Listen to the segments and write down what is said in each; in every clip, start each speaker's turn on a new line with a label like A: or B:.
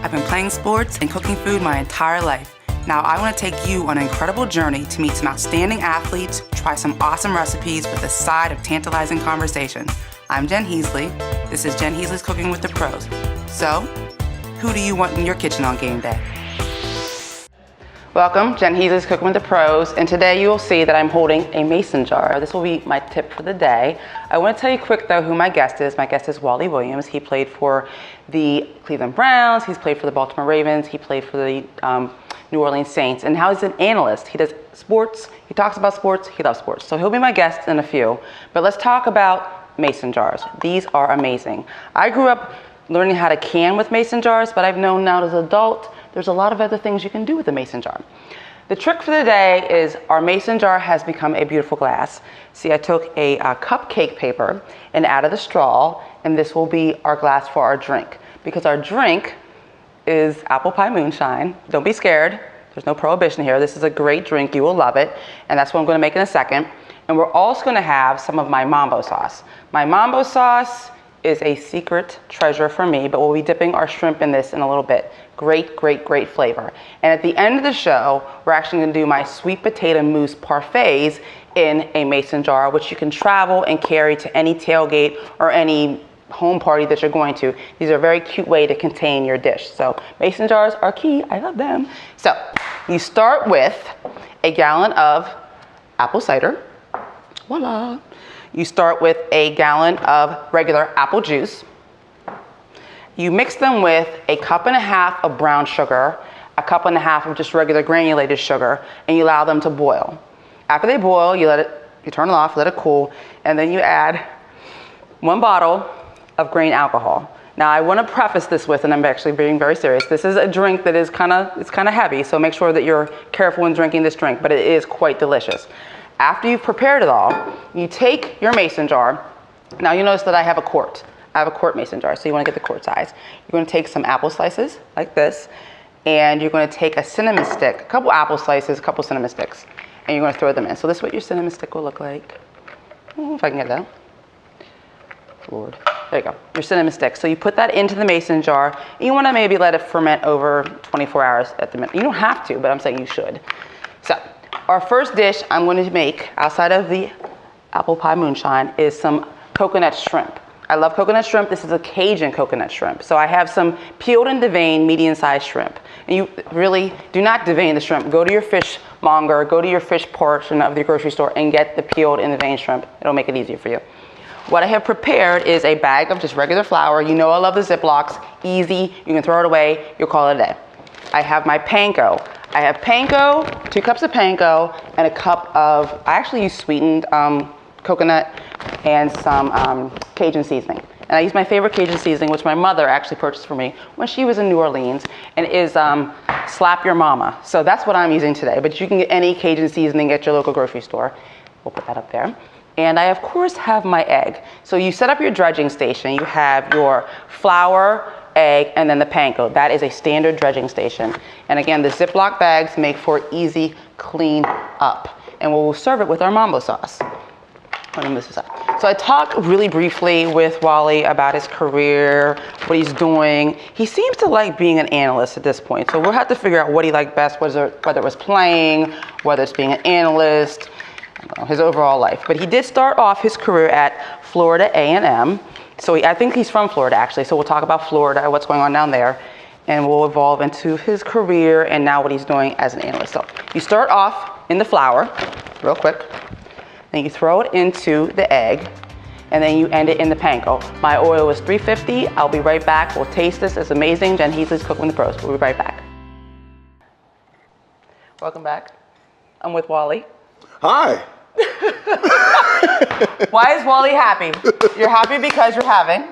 A: I've been playing sports and cooking food my entire life. Now I want to take you on an incredible journey to meet some outstanding athletes, try some awesome recipes with a side of tantalizing conversation. I'm Jen Heasley. This is Jen Heasley's Cooking with the Pros. So, who do you want in your kitchen on game day? Welcome, Jen Heasley's Cooking with the Pros, and today you will see that I'm holding a mason jar. This will be my tip for the day. I want to tell you quick though who my guest is. My guest is Wally Williams. He played for the Cleveland Browns, he's played for the Baltimore Ravens, he played for the New Orleans Saints, and now he's an analyst. He does sports, he talks about sports, he loves sports. So he'll be my guest in a few. But let's talk about mason jars. These are amazing. I grew up learning how to can with mason jars, but I've known now as an adult, there's a lot of other things you can do with a mason jar. The trick for the day is our mason jar has become a beautiful glass. See, I took a cupcake paper and added a straw, and this will be our glass for our drink. Because our drink is apple pie moonshine. Don't be scared. There's no prohibition here. This is a great drink. You will love it. And that's what I'm going to make in a second. And we're also going to have some of my mambo sauce. My mambo sauce is a secret treasure for me, but we'll be dipping our shrimp in this in a little bit. Great, great, great flavor. And at the end of the show, we're actually gonna do my sweet potato mousse parfaits in a mason jar, which you can travel and carry to any tailgate or any home party that you're going to. These are a very cute way to contain your dish. So mason jars are key, I love them. So you start with a gallon of apple cider, voila. You start with a gallon of regular apple juice. You mix them with a cup and a half of brown sugar, a cup and a half of just regular granulated sugar, and you allow them to boil. After they boil, you turn it off, let it cool, and then you add 1 bottle of grain alcohol. Now I want to preface this with, and I'm actually being very serious, this is a drink that is kind of heavy, so make sure that you're careful when drinking this drink, but it is quite delicious. After you've prepared it all, you take your mason jar. Now you notice that I have a quart. I have a quart mason jar, so you want to get the quart size. You're going to take some apple slices like this, and you're going to take a cinnamon stick, a couple apple slices, a couple cinnamon sticks, and you're going to throw them in. So this is what your cinnamon stick will look like. If I can get it out. Lord. There you go, your cinnamon stick. So you put that into the mason jar, and you want to maybe let it ferment over 24 hours at the minute. You don't have to, but I'm saying you should. So our first dish I'm going to make outside of the apple pie moonshine is some coconut shrimp. I love coconut shrimp. This is a Cajun coconut shrimp. So I have some peeled and deveined medium-sized shrimp. And you really do not devein the shrimp. Go to your fishmonger, go to your fish portion of the grocery store and get the peeled and deveined shrimp. It'll make it easier for you. What I have prepared is a bag of just regular flour. You know I love the Ziplocs. Easy. You can throw it away. You'll call it a day. I have my panko. I have panko, 2 cups of panko, and a cup of, I actually use sweetened coconut and some Cajun seasoning. And I use my favorite Cajun seasoning, which my mother actually purchased for me when she was in New Orleans, and is Slap Your Mama. So that's what I'm using today, but you can get any Cajun seasoning at your local grocery store. We'll put that up there. And I, of course, have my egg. So you set up your dredging station. You have your flour, egg, and then the panko. That is a standard dredging station. And again, the Ziploc bags make for easy clean up. And we'll serve it with our mambo sauce. So I talked really briefly with Wally about his career, what he's doing. He seems to like being an analyst at this point. So we'll have to figure out what he liked best, whether it was playing, whether it's being an analyst, his overall life. But he did start off his career at Florida A&M. So I think he's from Florida, actually. So we'll talk about Florida, what's going on down there, and we'll evolve into his career and now what he's doing as an analyst. So you start off in the flour, real quick. Then you throw it into the egg, and then you end it in the panko. My oil is 350. I'll be right back. We'll taste this. It's amazing. Jen Heasley's Cooking with the Pros. We'll be right back. Welcome back. I'm with Wally.
B: Hi.
A: Why is Wally happy? You're happy because you're having?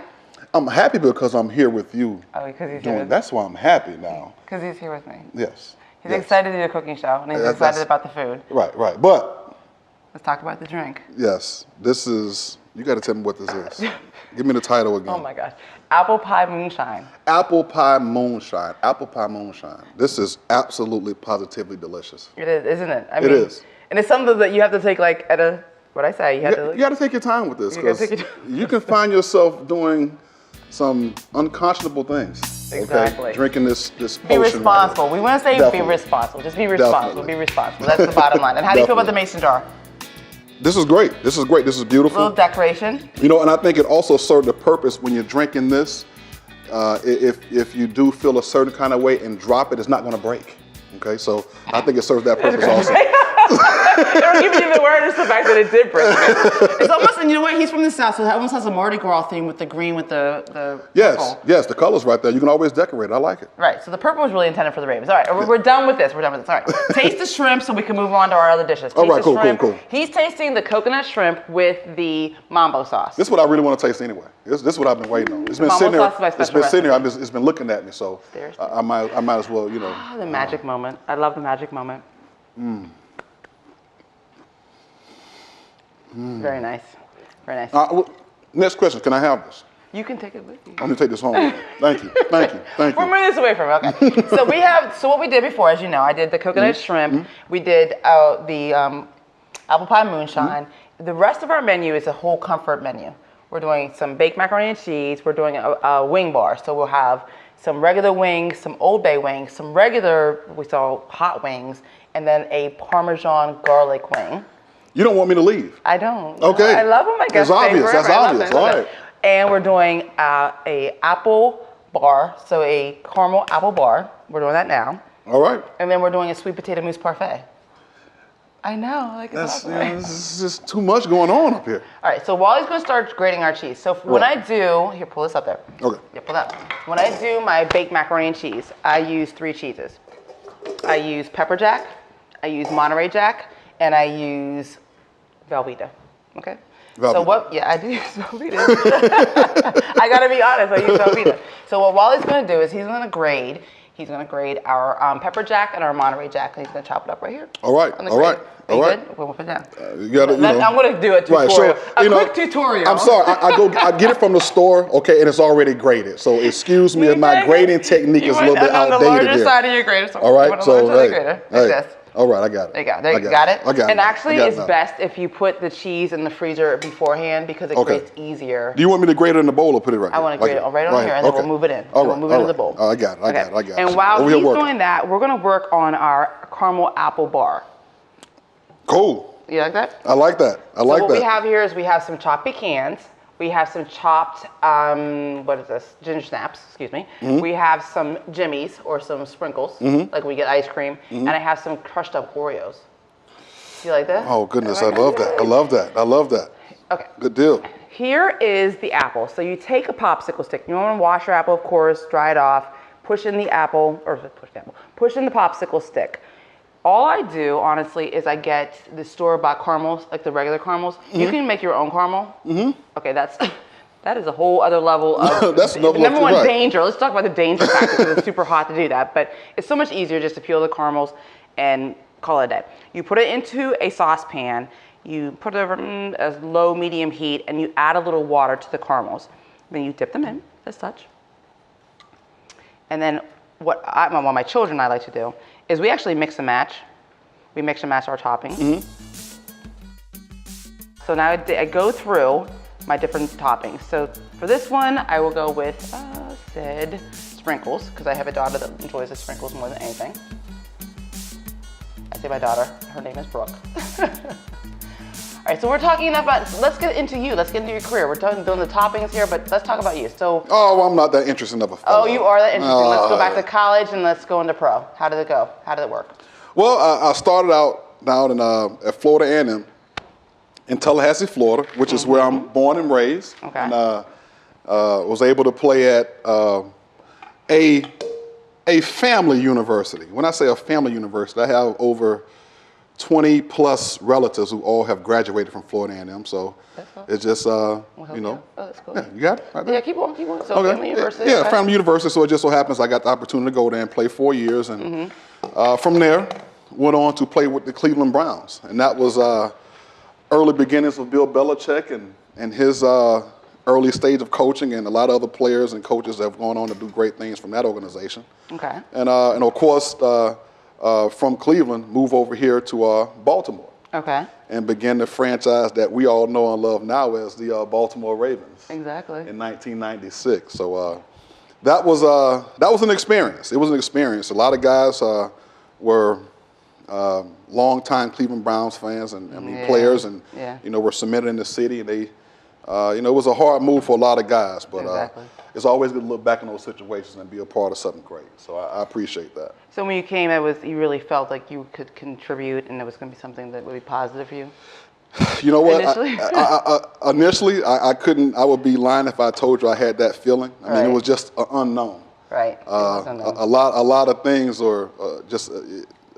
B: I'm happy because I'm here with you.
A: Oh, because he's here with me.
B: That's why I'm happy now.
A: Because he's here with me.
B: Yes.
A: He's excited to do a cooking show, and he's excited about the food.
B: Right, right. But
A: let's talk about the drink.
B: Yes, this is, you got to tell me what this is. Give me the title again.
A: Oh my gosh. Apple pie moonshine.
B: Apple pie moonshine. Apple pie moonshine. This is absolutely positively delicious.
A: It is, isn't it?
B: It is.
A: And it's something that you have to take like at a, what I say, you got
B: to take your time with this, because you can find yourself doing some unconscionable things.
A: Exactly.
B: Okay? Drinking this potion.
A: Be responsible.
B: Right,
A: we want to say
B: definitely.
A: be responsible. Just be responsible.
B: Definitely.
A: Be responsible. That's the bottom line. And how do you feel about the mason jar?
B: This is great. This is great. This is beautiful.
A: Little decoration.
B: You know, and I think it also served a purpose when you're drinking this. If you do feel a certain kind of way and drop it, it's not going to break. Okay, so I think it serves that purpose also.
A: They don't even give awareness to the fact that it did break. It's almost, and you know what? He's from the South, so it almost has a Mardi Gras theme with the green with the purple.
B: Yes, the color's right there. You can always decorate it. I like it.
A: Right, so the purple was really intended for the Ravens. All right, we're done with this. We're done with this. All right, taste the shrimp so we can move on to our other dishes.
B: All right,
A: Taste the
B: cool.
A: He's tasting the coconut shrimp with the mambo sauce.
B: This is what I really want to taste anyway. This is what I've been waiting on. It's been sitting there. It's been sitting there. It's been looking at me. So I might as well, you know.
A: Oh, the magic moment. I love the magic moment. Very nice. Very nice.
B: Next question. Can I have this?
A: You can take it with you.
B: I'm gonna take this home. Thank you.
A: We're moving this away from it. Okay. So what we did before, as you know, I did the coconut shrimp. We did the apple pie moonshine. The rest of our menu is a whole comfort menu. We're doing some baked macaroni and cheese. We're doing a wing bar. So we'll have some regular wings, some Old Bay wings, some regular, we saw hot wings, and then a Parmesan garlic wing.
B: You don't want me to leave?
A: I don't.
B: Okay.
A: I love them. I guess
B: that's obvious. That's obvious. All right.
A: And we're doing a apple bar, so a caramel apple bar. We're doing that now.
B: All right.
A: And then we're doing a sweet potato mousse parfait. I know. Like
B: this is just too much going on up here.
A: All right. So Wally's going to start grating our cheese. So when I do, here, pull this up there.
B: Okay.
A: Yeah, pull that. When I do my baked macaroni and cheese, I use 3 cheeses. I use pepper jack, I use Monterey Jack, and I use Velveeta. Okay.
B: Velveeta.
A: So what? Yeah, I do use Velveeta. I gotta be honest. I use Velveeta. So what Wally's gonna do is he's gonna grade. He's gonna grade our pepper jack and our Monterey Jack, and he's gonna chop it up right here.
B: All right. All right. All right.
A: Good? We'll put it down.
B: You gotta, you know.
A: I'm gonna do a tutorial.
B: Right, so,
A: quick tutorial.
B: I'm sorry. I get it from the store, okay, and it's already graded. So excuse me if my grading technique is a little bit outdated.
A: On the larger side of your grader.
B: All right. So
A: like this.
B: All right, I got it.
A: There you go. There you got it.
B: I got it.
A: And actually, it's best if you put the cheese in the freezer beforehand because it grates easier.
B: Do you want me to grate it in the bowl or put it right here?
A: I want to grate it right on here, and then we'll move it in.
B: All right.
A: We'll move it into the bowl.
B: I got it. I got it.
A: And while he's doing that, we're going to work on our caramel apple bar.
B: Cool.
A: You like that?
B: I like that. I like that.
A: So what we have here is we have some chopped pecans. We have some chopped, what is this? Ginger snaps, excuse me. We have some jimmies or some sprinkles, like we get ice cream. And I have some crushed up Oreos. Do you like that?
B: Oh, goodness. I love that. I love that. I love that.
A: Okay.
B: Good deal.
A: Here is the apple. So you take a popsicle stick. You want to wash your apple, of course, dry it off, push in the apple, or push in the popsicle stick. All I do, honestly, is I get the store-bought caramels, like the regular caramels. You can make your own caramel. Okay, that is a whole other level of
B: that's
A: number one danger. Let's talk about the danger factor because it's super hot to do that. But it's so much easier just to peel the caramels and call it a day. You put it into a saucepan. You put it over a low, medium heat, and you add a little water to the caramels. Then you dip them in, this touch. And then what my children and I like to do is we actually mix and match. We mix and match our toppings. So now I go through my different toppings. So for this one, I will go with said sprinkles, because I have a daughter that enjoys the sprinkles more than anything. I say my daughter, her name is Brooke. All right, so we're talking about, let's get into you. Let's get into your career. We're doing the toppings here, but let's talk about you. So.
B: Oh, well, I'm not that interesting of a fellow.
A: Oh, you are that interesting. Let's go back to college and let's go into pro. How did it go? How did it work?
B: Well, I started out down at Florida A&M in Tallahassee, Florida, which is where I'm born and raised.
A: Okay.
B: And was able to play at a family university. When I say a family university, I have over 20 plus relatives who all have graduated from Florida A&M. So it's just, you know.
A: Oh, that's cool.
B: Yeah, you got it? Right there?
A: Yeah, keep on. So family university.
B: Yeah, family university. So it just so happens I got the opportunity to go there and play 4 years. And from there, went on to play with the Cleveland Browns. And that was early beginnings of Bill Belichick and his early stage of coaching, and a lot of other players and coaches that have gone on to do great things from that organization.
A: Okay.
B: And of course, from Cleveland, move over here to Baltimore.
A: Okay.
B: And begin the franchise that we all know and love now as the Baltimore Ravens.
A: Exactly.
B: In 1996. So that was an experience. It was an experience. A lot of guys were longtime Cleveland Browns fans and players, and were cemented in the city. And they, it was a hard move for a lot of guys, but it's always good to look back in those situations and be a part of something great. So I appreciate that.
A: So when you came, you really felt like you could contribute, and it was going to be something that would be positive for you.
B: You know what?
A: Initially,
B: initially, I couldn't. I would be lying if I told you I had that feeling. I mean, it was just an unknown.
A: Right.
B: A lot of things are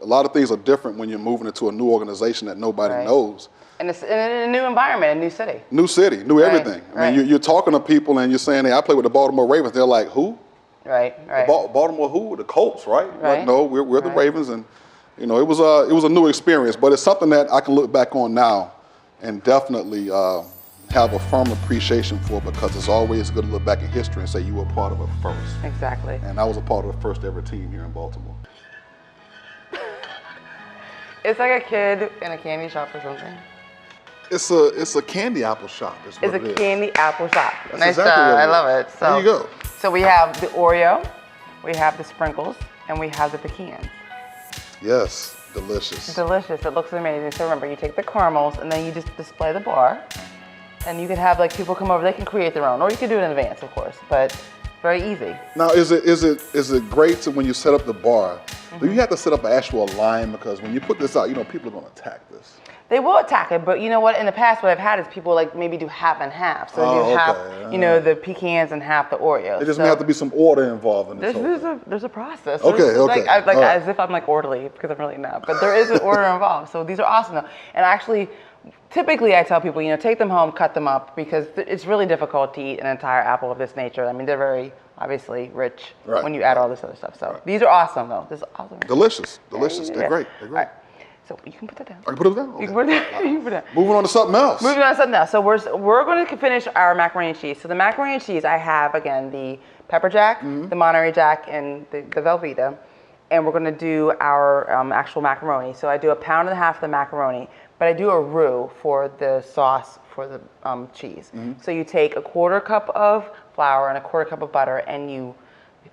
B: a lot of things are different when you're moving into a new organization that nobody knows.
A: And it's in a new environment, a new city.
B: New city, new everything. I mean, you're talking to people and you're saying, "Hey, I play with the Baltimore Ravens." They're like, "Who?"
A: Right.
B: Baltimore who? The Colts, right? Like, no, we're the Ravens, and it was a new experience, but it's something that I can look back on now and definitely have a firm appreciation for, because it's always good to look back in history and say you were part of a first.
A: Exactly.
B: And I was a part of the first ever team here in Baltimore.
A: It's like a kid in a candy shop or something.
B: It's a candy apple shop. It's
A: a candy apple shop.
B: That's
A: nice
B: exactly
A: job. I
B: what
A: love it. So,
B: there you go.
A: So we have the Oreo, we have the sprinkles, and we have the pecans.
B: Yes, delicious.
A: Delicious. It looks amazing. So remember, you take the caramels and then you just display the bar, and you can have like people come over. They can create their own, or you can do it in advance, of course. But very easy.
B: Now, is it great to, when you set up the bar? Do you have to set up an actual line, because when you put this out, people are going to attack this.
A: They will attack it, but you know what? In the past, what I've had is people like maybe do half and half. So do half, the pecans and half the Oreos.
B: There just may have to be some order involved in this.
A: There's a process.
B: Okay.
A: As if I'm like orderly, because I'm really not. But there is an order involved. So these are awesome though. And actually, typically I tell people, take them home, cut them up, because it's really difficult to eat an entire apple of this nature. I mean, they're very obviously rich when you add all this other stuff. So these are awesome though. This is awesome.
B: Delicious. They're great.
A: All right. So you can put that down.
B: I can put it down? Okay.
A: You can put it down.
B: Moving on to something else.
A: So we're going to finish our macaroni and cheese. So the macaroni and cheese, I have, again, the pepper jack, the Monterey Jack, and the Velveeta. And we're going to do our actual macaroni. So I do 1.5 pounds of the macaroni, but I do a roux for the sauce for the cheese. So you take 1/4 cup of flour and 1/4 cup of butter, and you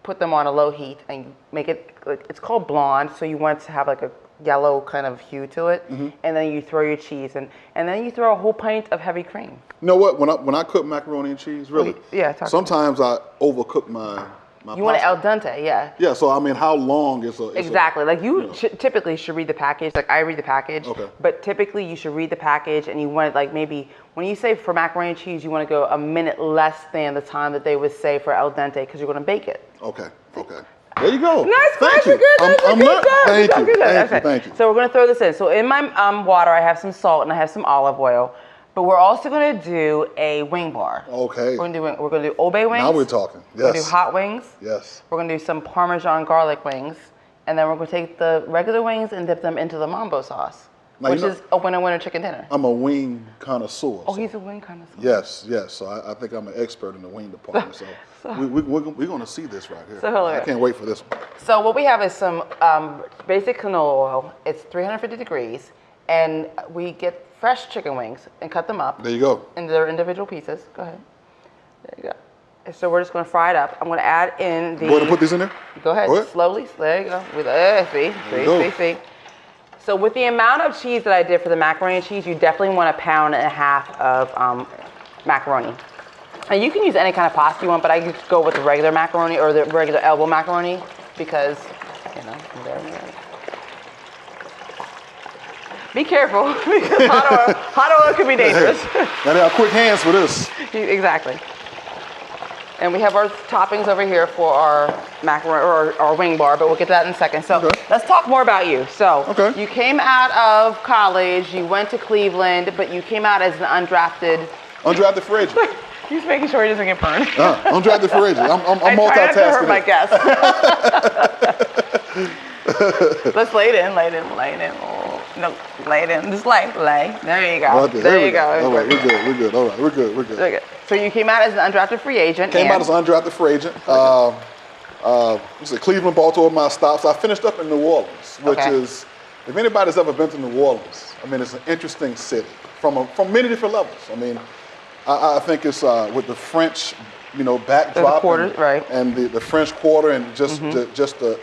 A: put them on a low heat, and you make it, it's called blonde, so you want it to have like a yellow kind of hue to it, and then you throw your cheese in, and then you throw a whole pint of heavy cream.
B: You know what? When I cook macaroni and cheese, really, sometimes I overcook my
A: You want it al dente, yeah.
B: Yeah. So I mean, how long is a
A: exactly? Like you typically should read the package. Like I read the package, but typically you should read the package, and you want it like maybe when you say for macaroni and cheese, you want to go a minute less than the time that they would say for al dente, because you're going to bake it.
B: Okay. There you go.
A: Nice
B: question. Thank you.
A: So we're going to throw this in. So in my water, I have some salt and I have some olive oil. But we're also going to do a wing bar.
B: Okay.
A: We're going to do Old Bay wings.
B: Now we're talking. Yes.
A: We're going to do hot wings.
B: Yes.
A: We're going to do some Parmesan garlic wings. And then we're going to take the regular wings and dip them into the mambo sauce, which is a winner chicken dinner.
B: I'm a wing connoisseur.
A: Oh, he's a wing connoisseur.
B: Yes. So I think I'm an expert in the wing department. So we're going to see this right here.
A: So
B: I can't wait for this one.
A: So what we have is some basic canola oil. It's 350 degrees. And we get fresh chicken wings and cut them up.
B: There you go.
A: In their individual pieces. Go ahead. There you go. And so we're just going to fry it up. I'm going to add in the...
B: You want to put these in there?
A: Go ahead. Slowly. There you go. See. So with the amount of cheese that I did for the macaroni and cheese, you definitely want 1.5 pounds of macaroni. And you can use any kind of pasta you want, but I just go with the regular macaroni or the regular elbow macaroni because, there. Be careful, because hot oil can be dangerous.
B: Now they have quick hands for this.
A: Exactly. And we have our toppings over here for our macaroni or our wing bar, but we'll get to that in a second. So let's talk more about you. So you came out of college, you went to Cleveland, but you came out as an undrafted
B: free agent.
A: He's making sure he doesn't get burned.
B: Undrafted free agent. I'm multitasking.
A: I try not to hurt my guests. Let's lay it in. No, lay it in. Just lay. There you go.
B: Okay,
A: there you go.
B: All right, we're good. All right, we're good.
A: So you came out as an undrafted free agent.
B: Came out as an undrafted free agent. Cleveland, Baltimore, my stops. I finished up in New Orleans, which is, if anybody's ever been to New Orleans, I mean, it's an interesting city from many different levels. I mean, I think it's with the French backdrop,
A: quarters, right.
B: and the French Quarter, and just the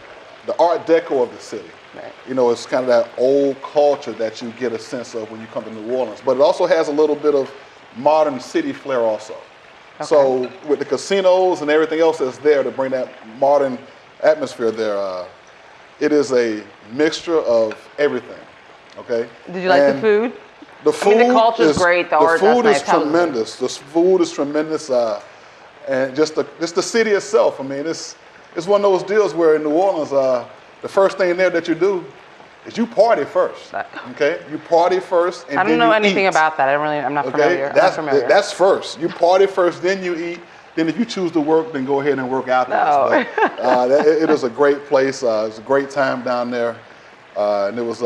B: Art Deco of the city.
A: Right.
B: It's kind of that old culture that you get a sense of when you come to New Orleans. But it also has a little bit of modern city flair also. Okay. So with the casinos and everything else that's there to bring that modern atmosphere there, it is a mixture of everything. Okay.
A: Did you like the food?
B: The food,
A: the culture is great. The art,
B: food is
A: nice.
B: tremendous. The food is tremendous, and just the city itself. I mean, it's one of those deals where in New Orleans, the first thing there that you do is you party first. Okay, you party first, and
A: I don't know anything about that. I'm not familiar.
B: That's first. You party first, then you eat. Then if you choose to work, then go ahead and work afterwards.
A: No.
B: But, it is a great place. It's a great time down there, and it was.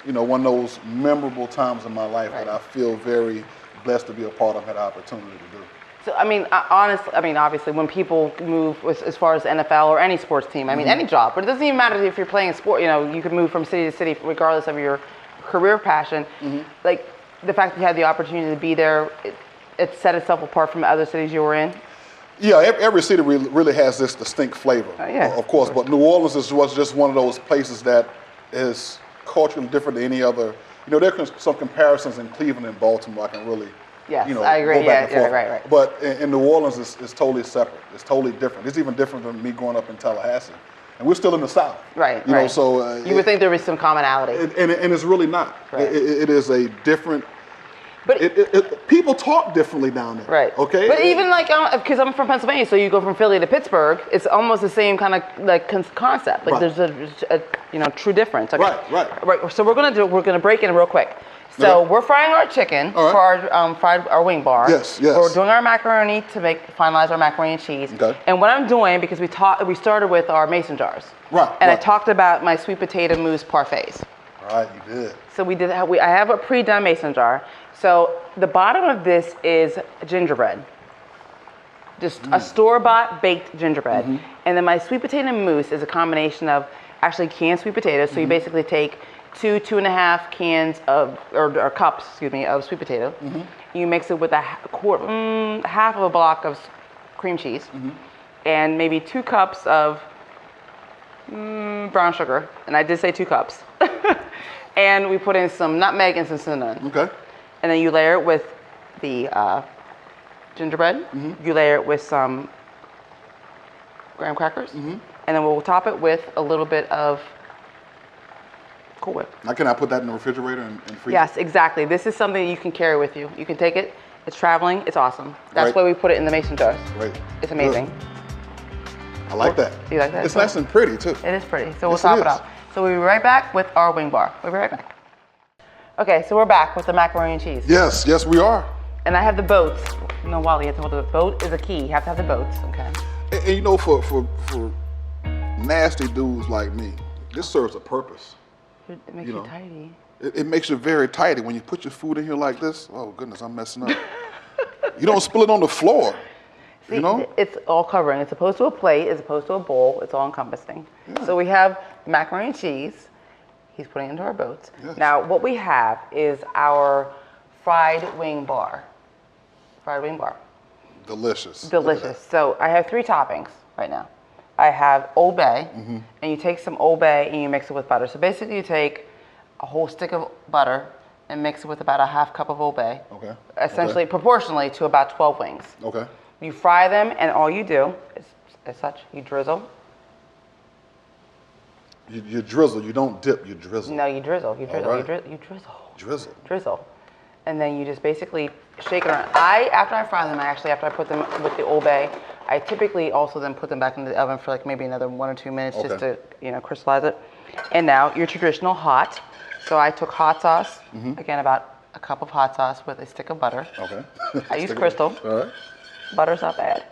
B: One of those memorable times in my life that I feel very blessed to be a part of, had the opportunity to do.
A: So, obviously, when people move as far as NFL or any sports team, any job, but it doesn't even matter if you're playing a sport, you can move from city to city regardless of your career passion. Like, the fact that you had the opportunity to be there, it set itself apart from other cities you were in?
B: Yeah, every city really has this distinct flavor, of course, but New Orleans was just one of those places that is culturally different than any other. There are some comparisons in Cleveland and Baltimore I can really,
A: I agree.
B: Go back and forth.
A: Right.
B: But in New Orleans, it's totally separate. It's totally different. It's even different than me growing up in Tallahassee, and we're still in the South.
A: Right.
B: So
A: you would think there was some commonality,
B: and it's really not.
A: Right.
B: It is a different. But people talk differently down there.
A: Right.
B: Okay.
A: But even because I'm from Pennsylvania, so you go from Philly to Pittsburgh, it's almost the same kind of concept. Like there's a true difference. Okay.
B: Right.
A: So we're gonna break in real quick. So we're frying our chicken for our wing bar.
B: Yes.
A: We're doing our macaroni to finalize our macaroni and cheese.
B: Okay.
A: And what I'm doing, because we started with our mason jars.
B: Right.
A: And I talked about my sweet potato mousse parfaits.
B: All right, you did.
A: So I have a pre-done mason jar. So the bottom of this is gingerbread. Just a store-bought baked gingerbread. And then my sweet potato mousse is a combination of actually canned sweet potatoes. So you basically take 2.5 cans or cups, of sweet potato. You mix it with half of a block of cream cheese, and maybe 2 cups of brown sugar. And I did say 2 cups. And we put in some nutmeg and some cinnamon.
B: Okay.
A: And then you layer it with the gingerbread. You layer it with some graham crackers. And then we'll top it with a little bit of Cool Whip.
B: Now, can I put that in the refrigerator and freeze
A: Yes, exactly. This is something you can carry with you. You can take it. It's traveling. It's awesome. That's
B: Right.
A: why we put it in the mason jars.
B: Great.
A: It's amazing.
B: I like that.
A: You like that?
B: It's nice and pretty, too.
A: It is pretty. So we'll
B: Yes,
A: top
B: it
A: it
B: is.
A: off. So we'll be right back with our wing bar. We'll be right back. Okay, so we're back with the macaroni and cheese.
B: Yes, we are.
A: And I have the boats. Wally, you have to hold the boat is a key. You have to have the boats, okay?
B: And for nasty dudes like me, this serves a purpose.
A: It makes you tidy.
B: It makes you very tidy. When you put your food in here like this, oh goodness, I'm messing up. You don't spill it on the floor.
A: See, it's all covering. It's opposed to a plate, it's opposed to a bowl. It's all encompassing.
B: Yeah.
A: So we have the macaroni and cheese. He's putting it into our boats.
B: Yes.
A: Now, what we have is our fried wing bar. Fried wing bar.
B: Delicious.
A: Delicious. So I have 3 toppings right now. I have Old Bay, and you take some Old Bay and you mix it with butter. So basically you take a whole stick of butter and mix it with about a half cup of Old Bay.
B: Okay.
A: Essentially, proportionally to about 12 wings.
B: Okay.
A: You fry them, and all you do is, as such, you drizzle.
B: You drizzle. You don't dip. You drizzle.
A: No, you drizzle. You drizzle.
B: Right.
A: You drizzle.
B: Drizzle.
A: Drizzle. And then you just basically shake it around. After I fry them, after I put them with the Old Bay, I typically also then put them back in the oven for like maybe another 1 or 2 minutes just to crystallize it. And now your traditional hot. So I took hot sauce, again about a cup of hot sauce with a stick of butter.
B: Okay.
A: I use Crystal.
B: All right.
A: Butter's not bad.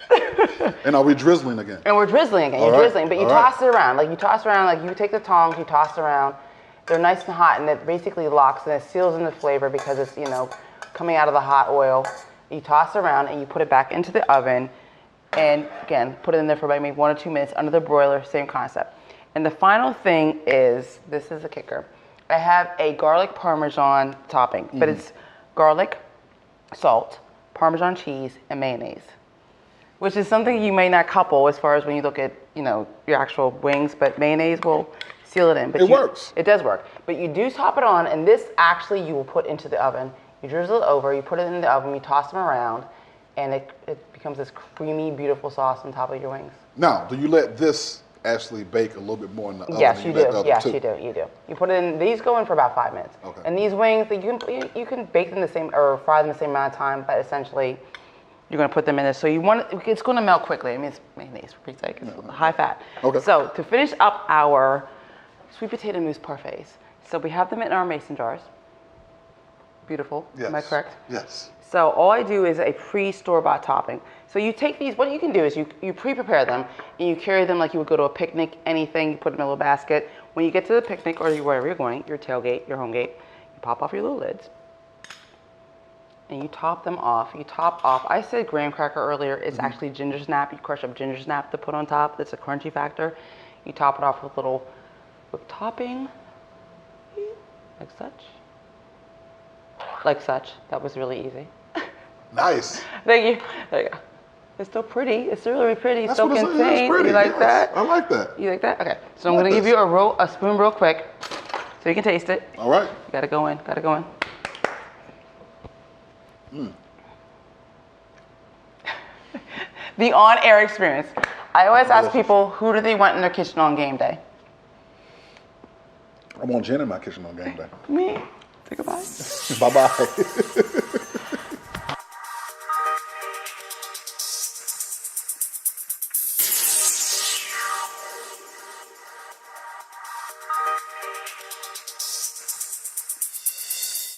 B: And are we drizzling again?
A: And we're drizzling again. You're
B: right.
A: drizzling, but you
B: All
A: toss it around. Like you toss around, like you take the tongs, you toss around. They're nice and hot, and it basically locks and it seals in the flavor because it's coming out of the hot oil. You toss it around and you put it back into the oven, and again put it in there for maybe 1 or 2 minutes under the broiler. Same concept. And the final thing is, this is a kicker. I have a garlic parmesan topping, but it's garlic, salt, Parmesan cheese, and mayonnaise. which is something you may not couple as far as when you look at, you know, your actual wings, but mayonnaise will seal it in. But
B: it works.
A: It does work. But you do top it on, and this actually you will put into the oven. You drizzle it over, you put it in the oven, you toss them around, and it becomes this creamy, beautiful sauce on top of your wings.
B: Now, do you let this actually bake a little bit more in the oven?
A: Yes, you do. Yes,
B: too?
A: you do. You do. You put it in. These go in for about 5 minutes.
B: Okay.
A: And these wings, you can bake them the same or fry them the same amount of time, but essentially, you're going to put them in there. So it's going to melt quickly. I mean, it's mayonnaise for Pete's sake. It's high fat.
B: Okay.
A: So to finish up our sweet potato mousse parfaits, so we have them in our mason jars. Beautiful.
B: Yes.
A: Am I correct?
B: Yes.
A: So all I do is a pre-store-bought topping. So you take these, what you can do is you pre-prepare them and you carry them like you would go to a picnic, anything, you put them in a little basket. When you get to the picnic or wherever you're going, your tailgate, your home gate, you pop off your little lids and you top them off. You top off, I said graham cracker earlier, it's actually ginger snap. You crush up ginger snap to put on top. That's a crunchy factor. You top it off with a little whipped topping, like such. Like such. That was really easy.
B: Nice.
A: Thank you. There you go. It's still pretty. It's really pretty.
B: That's
A: So
B: what it's
A: contained.
B: pretty.
A: You like
B: Yes,
A: that?
B: I like that.
A: You like that? Okay. So I'm gonna give you a spoon real quick, so you can taste it.
B: All right.
A: You gotta go in. Gotta go in. The on-air experience. I always ask people, who do they want in their kitchen on game day?
B: I want Jen in my kitchen on game day.
A: Me. Say goodbye.
B: Bye-bye.